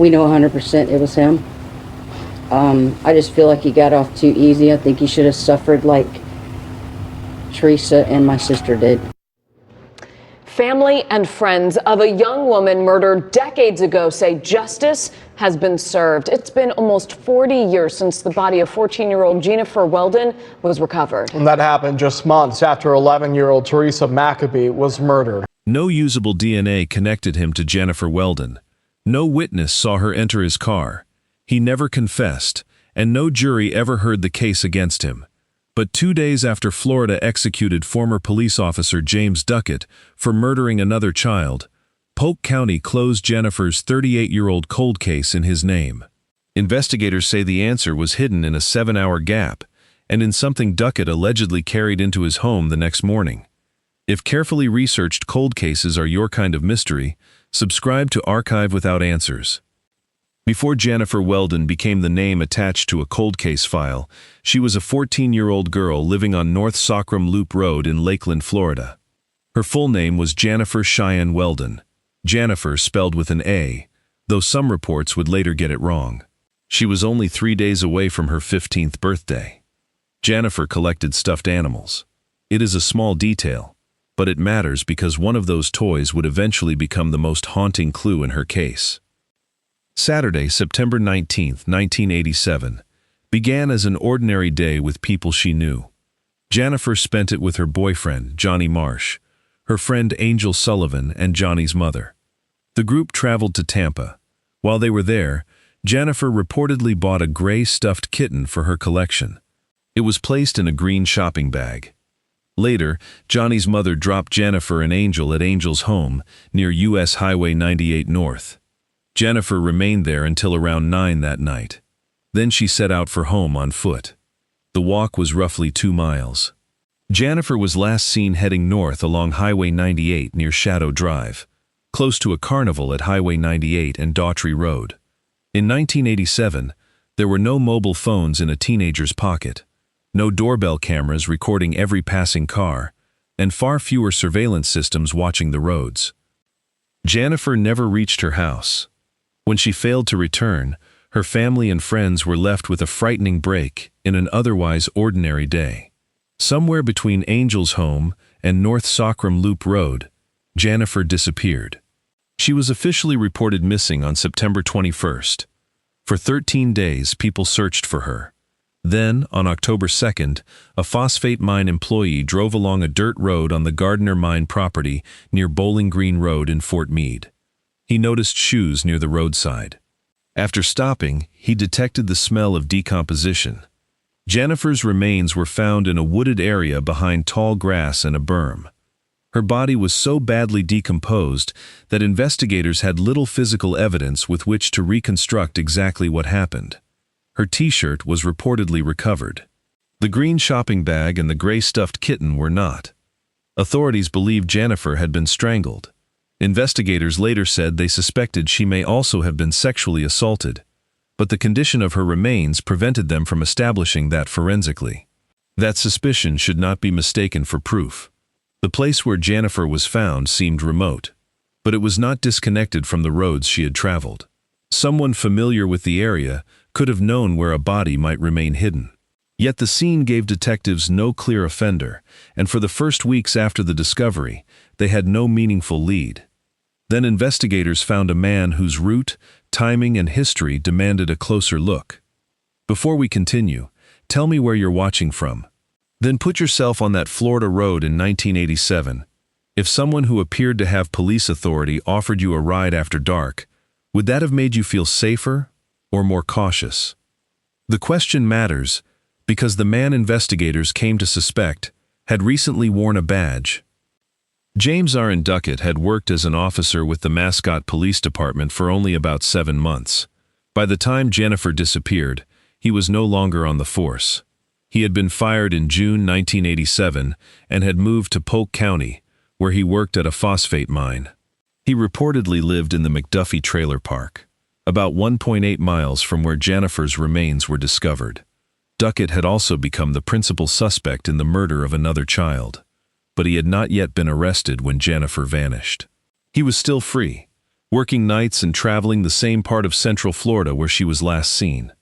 We know 100% it was him. I just feel like he got off too easy. I think he should have suffered like Teresa and my sister did. Family and friends of a young woman murdered decades ago say justice has been served. It's been almost 40 years since the body of 14-year-old Jeanifer Weldon was recovered. And that happened just months after 11-year-old Teresa Maccabee was murdered. No usable DNA connected him to Jeanifer Weldon. No witness saw her enter his car. He never confessed, and no jury ever heard the case against him. But 2 days after Florida executed former police officer James Duckett for murdering another child, Polk County closed Jeanifer's 38-year-old cold case in his name. Investigators say the answer was hidden in a 7-hour gap and in something Duckett allegedly carried into his home the next morning. If carefully researched cold cases are your kind of mystery, subscribe to Archive Without Answers. Before Jeanifer Weldon became the name attached to a cold case file, she was a 14-year-old girl living on North Sockram Loop Road in Lakeland, Florida. Her full name was Jeanifer Cheyenne Weldon. Jeanifer spelled with an A, though some reports would later get it wrong. She was only 3 days away from her 15th birthday. Jeanifer collected stuffed animals. It is a small detail, but it matters because one of those toys would eventually become the most haunting clue in her case. Saturday, September 19, 1987, began as an ordinary day with people she knew. Jeanifer spent it with her boyfriend, Johnny Marsh, her friend Angel Sullivan, and Johnny's mother. The group traveled to Tampa. While they were there, Jeanifer reportedly bought a gray stuffed kitten for her collection. It was placed in a green shopping bag. Later, Johnny's mother dropped Jeanifer and Angel at Angel's home near U.S. Highway 98 North. Jeanifer remained there until around 9 that night. Then she set out for home on foot. The walk was roughly 2 miles. Jeanifer was last seen heading north along Highway 98 near Shadow Drive, close to a carnival at Highway 98 and Daughtry Road. In 1987, there were no mobile phones in a teenager's pocket, no doorbell cameras recording every passing car, and far fewer surveillance systems watching the roads. Jeanifer never reached her house. When she failed to return, her family and friends were left with a frightening break in an otherwise ordinary day. Somewhere between Angel's home and North Sockram Loop Road, Jeanifer disappeared. She was officially reported missing on September 21st. For 13 days, people searched for her. Then, on October 2nd, a phosphate mine employee drove along a dirt road on the Gardner Mine property near Bowling Green Road in Fort Meade. He noticed shoes near the roadside. After stopping, he detected the smell of decomposition. Jeanifer's remains were found in a wooded area behind tall grass and a berm. Her body was so badly decomposed that investigators had little physical evidence with which to reconstruct exactly what happened. Her t-shirt was reportedly recovered. The green shopping bag and the gray stuffed kitten were not. Authorities believed Jeanifer had been strangled. Investigators later said they suspected she may also have been sexually assaulted, but the condition of her remains prevented them from establishing that forensically. That suspicion should not be mistaken for proof. The place where Jeanifer was found seemed remote, but it was not disconnected from the roads she had traveled. Someone familiar with the area could have known where a body might remain hidden. Yet the scene gave detectives no clear offender, and for the first weeks after the discovery, they had no meaningful lead. Then investigators found a man whose route, timing, and history demanded a closer look. Before we continue, tell me where you're watching from. Then put yourself on that Florida road in 1987. If someone who appeared to have police authority offered you a ride after dark, would that have made you feel safer or more cautious? The question matters because the man investigators came to suspect had recently worn a badge. James Duckett had worked as an officer with the Mascot Police Department for only about 7 months. By the time Jeanifer disappeared, he was no longer on the force. He had been fired in June 1987 and had moved to Polk County, where he worked at a phosphate mine. He reportedly lived in the McDuffie Trailer Park, about 1.8 miles from where Jeanifer's remains were discovered. Duckett had also become the principal suspect in the murder of another child, but he had not yet been arrested when Jeanifer vanished. He was still free, working nights and traveling the same part of Central Florida where she was last seen.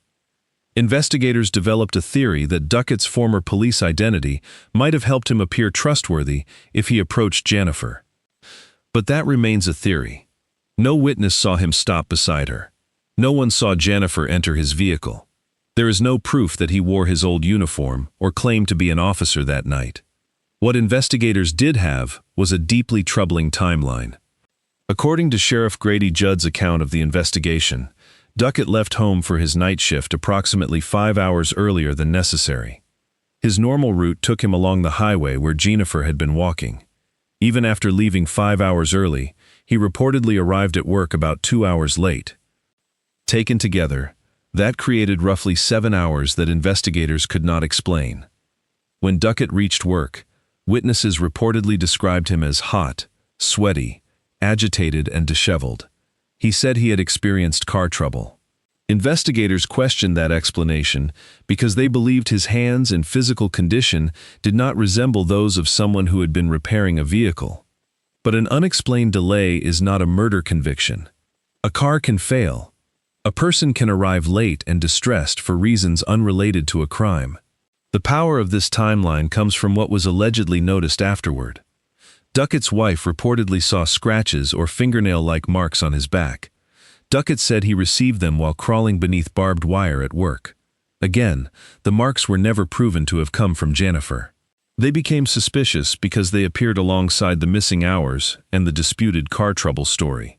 Investigators developed a theory that Duckett's former police identity might have helped him appear trustworthy if he approached Jeanifer. But that remains a theory. No witness saw him stop beside her. No one saw Jeanifer enter his vehicle. There is no proof that he wore his old uniform or claimed to be an officer that night. What investigators did have was a deeply troubling timeline. According to Sheriff Grady Judd's account of the investigation, Duckett left home for his night shift approximately 5 hours earlier than necessary. His normal route took him along the highway where Jeanifer had been walking. Even after leaving 5 hours early, he reportedly arrived at work about 2 hours late. Taken together, that created roughly 7 hours that investigators could not explain. When Duckett reached work, witnesses reportedly described him as hot, sweaty, agitated, and disheveled. He said he had experienced car trouble. Investigators questioned that explanation because they believed his hands and physical condition did not resemble those of someone who had been repairing a vehicle. But an unexplained delay is not a murder conviction. A car can fail. A person can arrive late and distressed for reasons unrelated to a crime. The power of this timeline comes from what was allegedly noticed afterward. Duckett's wife reportedly saw scratches or fingernail-like marks on his back. Duckett said he received them while crawling beneath barbed wire at work. Again, the marks were never proven to have come from Jeanifer. They became suspicious because they appeared alongside the missing hours and the disputed car trouble story.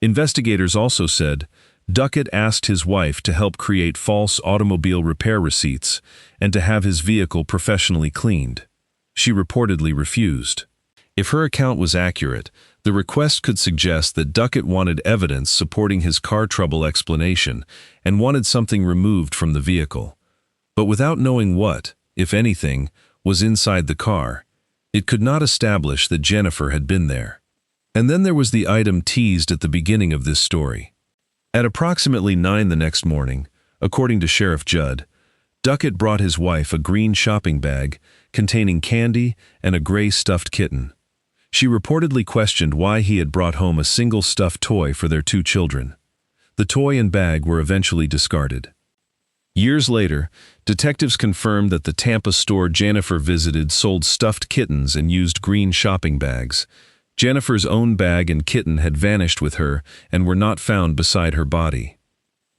Investigators also said Duckett asked his wife to help create false automobile repair receipts and to have his vehicle professionally cleaned. She reportedly refused. If her account was accurate, the request could suggest that Duckett wanted evidence supporting his car trouble explanation and wanted something removed from the vehicle. But without knowing what, if anything, was inside the car, it could not establish that Jeanifer had been there. And then there was the item teased at the beginning of this story. At approximately 9 the next morning, according to Sheriff Judd, Duckett brought his wife a green shopping bag containing candy and a gray stuffed kitten. She reportedly questioned why he had brought home a single stuffed toy for their 2 children. The toy and bag were eventually discarded. Years later, detectives confirmed that the Tampa store Jeanifer visited sold stuffed kittens and used green shopping bags. Jeanifer's own bag and kitten had vanished with her and were not found beside her body.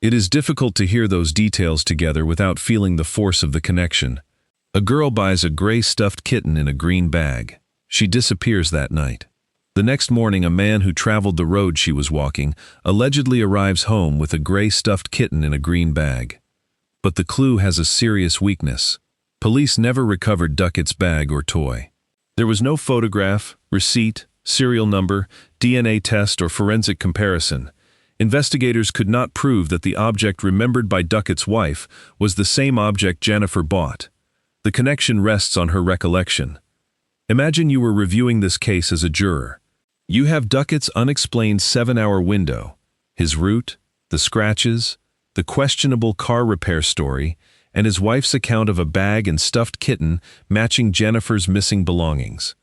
It is difficult to hear those details together without feeling the force of the connection. A girl buys a gray stuffed kitten in a green bag. She disappears that night. The next morning, a man who traveled the road she was walking allegedly arrives home with a gray stuffed kitten in a green bag. But the clue has a serious weakness. Police never recovered Duckett's bag or toy. There was no photograph, receipt, serial number, DNA test, or forensic comparison. Investigators could not prove that the object remembered by Duckett's wife was the same object Jeanifer bought. The connection rests on her recollection. Imagine you were reviewing this case as a juror. You have Duckett's unexplained 7-hour window, his route, the scratches, the questionable car repair story, and his wife's account of a bag and stuffed kitten matching Jeanifer's missing belongings.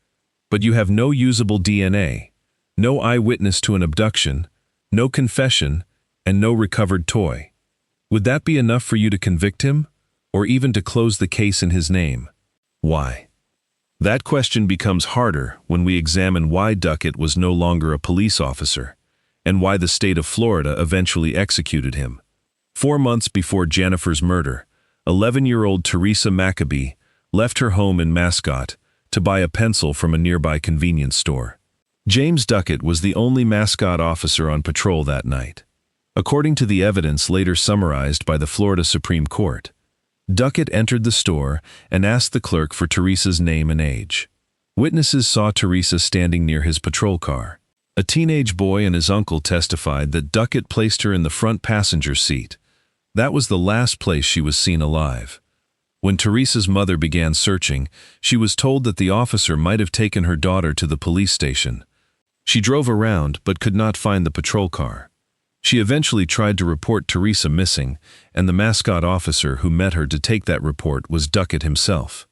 But you have no usable DNA, no eyewitness to an abduction, no confession, and no recovered toy. Would that be enough for you to convict him, or even to close the case in his name? Why? That question becomes harder when we examine why Duckett was no longer a police officer, and why the state of Florida eventually executed him. 4 months before Jeanifer's murder, 11-year-old Teresa Maccabee left her home in Mascot to buy a pencil from a nearby convenience store. James Duckett was the only Mascot officer on patrol that night. According to the evidence later summarized by the Florida Supreme Court, Duckett entered the store and asked the clerk for Teresa's name and age. Witnesses saw Teresa standing near his patrol car. A teenage boy and his uncle testified that Duckett placed her in the front passenger seat. That was the last place she was seen alive. When Teresa's mother began searching, she was told that the officer might have taken her daughter to the police station. She drove around but could not find the patrol car. She eventually tried to report Teresa missing, and the Mascot officer who met her to take that report was Duckett himself.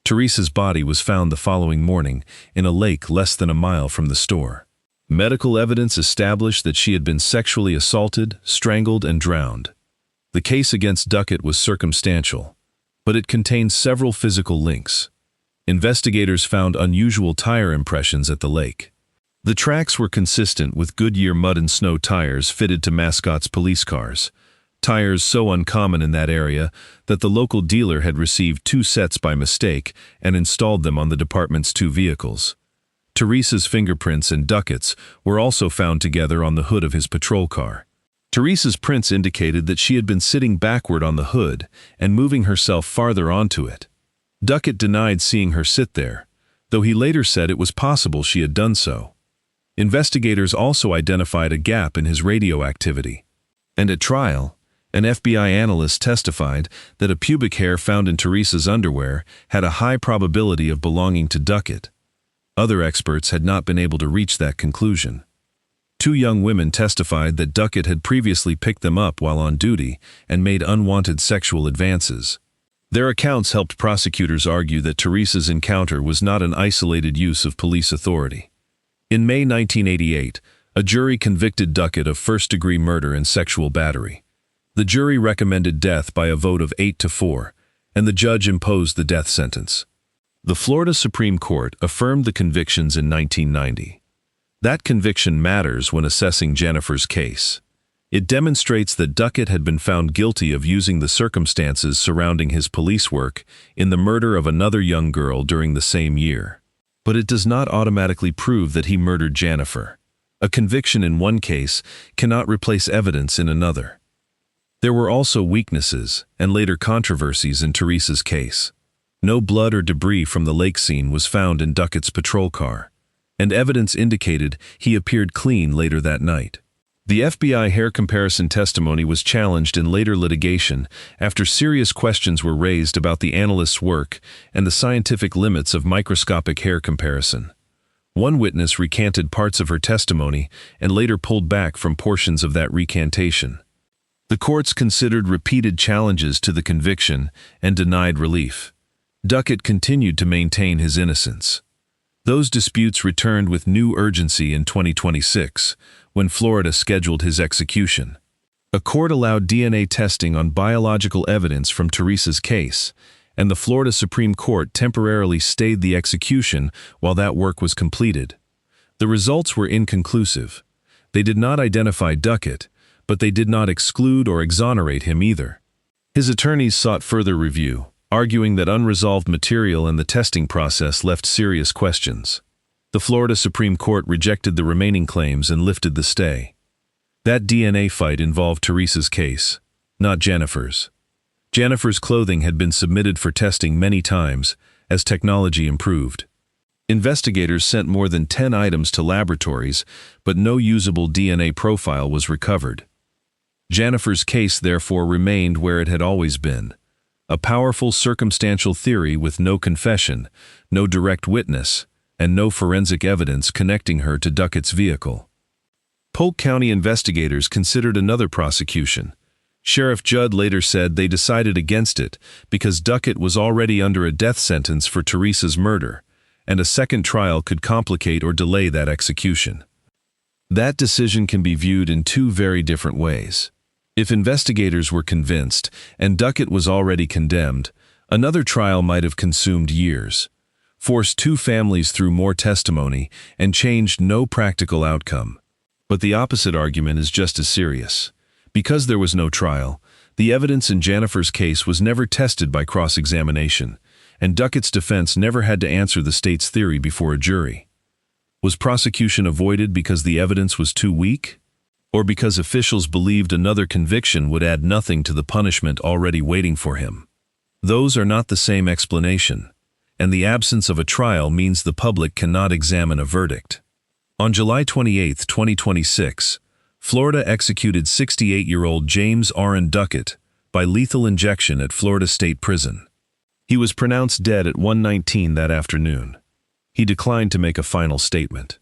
Teresa's body was found the following morning in a lake less than a mile from the store. Medical evidence established that she had been sexually assaulted, strangled, and drowned. The case against Duckett was circumstantial, but it contained several physical links. Investigators found unusual tire impressions at the lake. The tracks were consistent with Goodyear mud and snow tires fitted to Mascot's police cars, tires so uncommon in that area that the local dealer had received 2 sets by mistake and installed them on the department's 2 vehicles. Teresa's fingerprints and Duckett's were also found together on the hood of his patrol car. Teresa's prints indicated that she had been sitting backward on the hood and moving herself farther onto it. Duckett denied seeing her sit there, though he later said it was possible she had done so. Investigators also identified a gap in his radio activity. And at trial, an FBI analyst testified that a pubic hair found in Teresa's underwear had a high probability of belonging to Duckett. Other experts had not been able to reach that conclusion. 2 young women testified that Duckett had previously picked them up while on duty and made unwanted sexual advances. Their accounts helped prosecutors argue that Teresa's encounter was not an isolated use of police authority. In May 1988, a jury convicted Duckett of first-degree murder and sexual battery. The jury recommended death by a vote of 8-4, and the judge imposed the death sentence. The Florida Supreme Court affirmed the convictions in 1990. That conviction matters when assessing Jeanifer's case. It demonstrates that Duckett had been found guilty of using the circumstances surrounding his police work in the murder of another young girl during the same year. But it does not automatically prove that he murdered Jeanifer. A conviction in one case cannot replace evidence in another. There were also weaknesses and later controversies in Teresa's case. No blood or debris from the lake scene was found in Duckett's patrol car, and evidence indicated he appeared clean later that night. The FBI hair comparison testimony was challenged in later litigation after serious questions were raised about the analyst's work and the scientific limits of microscopic hair comparison. One witness recanted parts of her testimony and later pulled back from portions of that recantation. The courts considered repeated challenges to the conviction and denied relief. Duckett continued to maintain his innocence. Those disputes returned with new urgency in 2026, when Florida scheduled his execution. A court allowed DNA testing on biological evidence from Teresa's case, and the Florida Supreme Court temporarily stayed the execution while that work was completed. The results were inconclusive. They did not identify Duckett, but they did not exclude or exonerate him either. His attorneys sought further review, arguing that unresolved material in the testing process left serious questions. The Florida Supreme Court rejected the remaining claims and lifted the stay. That DNA fight involved Teresa's case, not Jeanifer's. Jeanifer's clothing had been submitted for testing many times as technology improved. Investigators sent more than 10 items to laboratories, but no usable DNA profile was recovered. Jeanifer's case therefore remained where it had always been. A powerful circumstantial theory with no confession, no direct witness, and no forensic evidence connecting her to Duckett's vehicle. Polk County investigators considered another prosecution. Sheriff Judd later said they decided against it because Duckett was already under a death sentence for Teresa's murder, and a second trial could complicate or delay that execution. That decision can be viewed in 2 very different ways. If investigators were convinced, and Duckett was already condemned, another trial might have consumed years, forced 2 families through more testimony, and changed no practical outcome. But the opposite argument is just as serious. Because there was no trial, the evidence in Jeanifer's case was never tested by cross-examination, and Duckett's defense never had to answer the state's theory before a jury. Was prosecution avoided because the evidence was too weak? Or because officials believed another conviction would add nothing to the punishment already waiting for him? Those are not the same explanation, and the absence of a trial means the public cannot examine a verdict. On July 28, 2026, Florida executed 68-year-old James Duckett by lethal injection at Florida State Prison. He was pronounced dead at 1:19 that afternoon. He declined to make a final statement.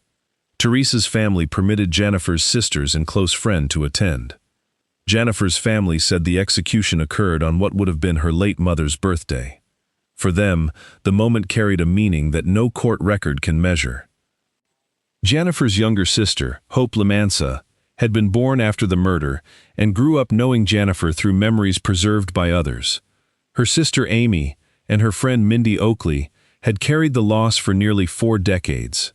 Teresa's family permitted Jeanifer's sisters and close friend to attend. Jeanifer's family said the execution occurred on what would have been her late mother's birthday. For them, the moment carried a meaning that no court record can measure. Jeanifer's younger sister, Hope Lamansa, had been born after the murder and grew up knowing Jeanifer through memories preserved by others. Her sister Amy and her friend Mindy Oakley had carried the loss for nearly 4 decades.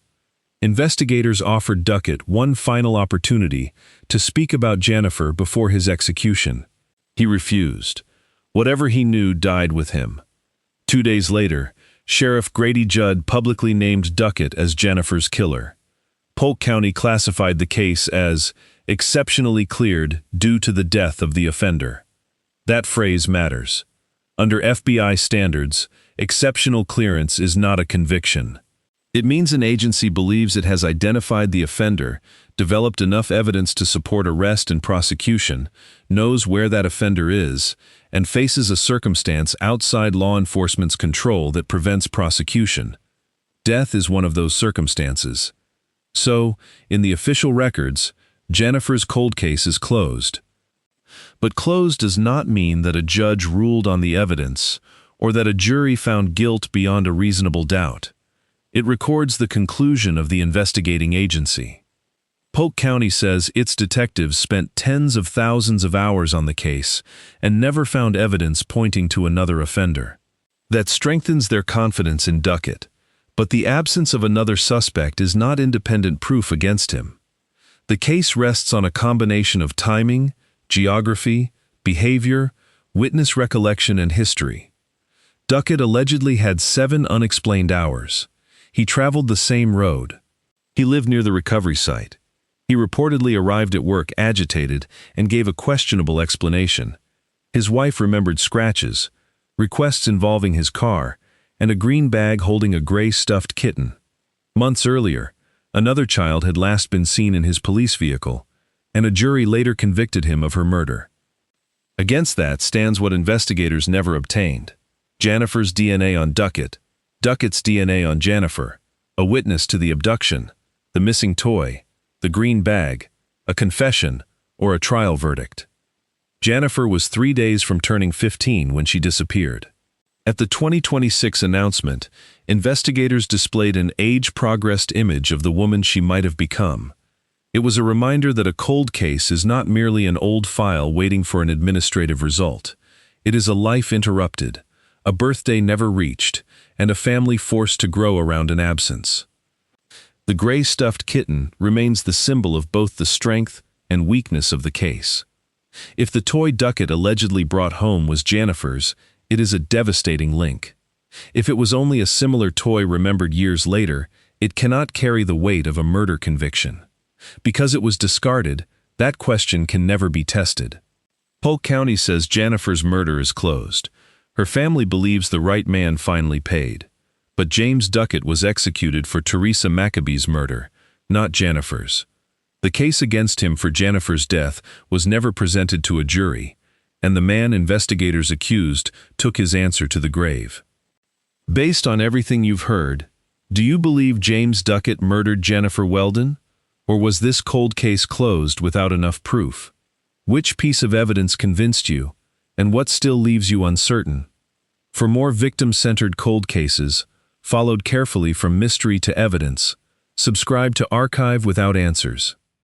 Investigators offered Duckett one final opportunity to speak about Jeanifer before his execution. He refused. Whatever he knew died with him. 2 days later, Sheriff Grady Judd publicly named Duckett as Jeanifer's killer. Polk County classified the case as exceptionally cleared due to the death of the offender. That phrase matters. Under FBI standards, exceptional clearance is not a conviction. It means an agency believes it has identified the offender, developed enough evidence to support arrest and prosecution, knows where that offender is, and faces a circumstance outside law enforcement's control that prevents prosecution. Death is one of those circumstances. So, in the official records, Jeanifer's cold case is closed. But closed does not mean that a judge ruled on the evidence or that a jury found guilt beyond a reasonable doubt. It records the conclusion of the investigating agency. Polk County says its detectives spent tens of thousands of hours on the case and never found evidence pointing to another offender. That strengthens their confidence in Duckett, but the absence of another suspect is not independent proof against him. The case rests on a combination of timing, geography, behavior, witness recollection, and history. Duckett allegedly had 7 unexplained hours. He traveled the same road. He lived near the recovery site. He reportedly arrived at work agitated and gave a questionable explanation. His wife remembered scratches, requests involving his car, and a green bag holding a gray stuffed kitten. Months earlier, another child had last been seen in his police vehicle, and a jury later convicted him of her murder. Against that stands what investigators never obtained: Jeanifer's DNA on Duckett, Duckett's DNA on Jeanifer, a witness to the abduction, the missing toy, the green bag, a confession, or a trial verdict. Jeanifer was 3 days from turning 15 when she disappeared. At the 2026 announcement, investigators displayed an age-progressed image of the woman she might have become. It was a reminder that a cold case is not merely an old file waiting for an administrative result. It is a life interrupted, a birthday never reached, and a family forced to grow around an absence. The gray stuffed kitten remains the symbol of both the strength and weakness of the case. If the toy Duckett allegedly brought home was Jeanifer's, it is a devastating link. If it was only a similar toy remembered years later, it cannot carry the weight of a murder conviction. Because it was discarded, that question can never be tested. Polk County says Jeanifer's murder is closed. Her family believes the right man finally paid. But James Duckett was executed for Teresa Maccabee's murder, not Jeanifer's. The case against him for Jeanifer's death was never presented to a jury, and the man investigators accused took his answer to the grave. Based on everything you've heard, do you believe James Duckett murdered Jeanifer Weldon? Or was this cold case closed without enough proof? Which piece of evidence convinced you, and what still leaves you uncertain? For more victim-centered cold cases, followed carefully from mystery to evidence, subscribe to Archive Without Answers.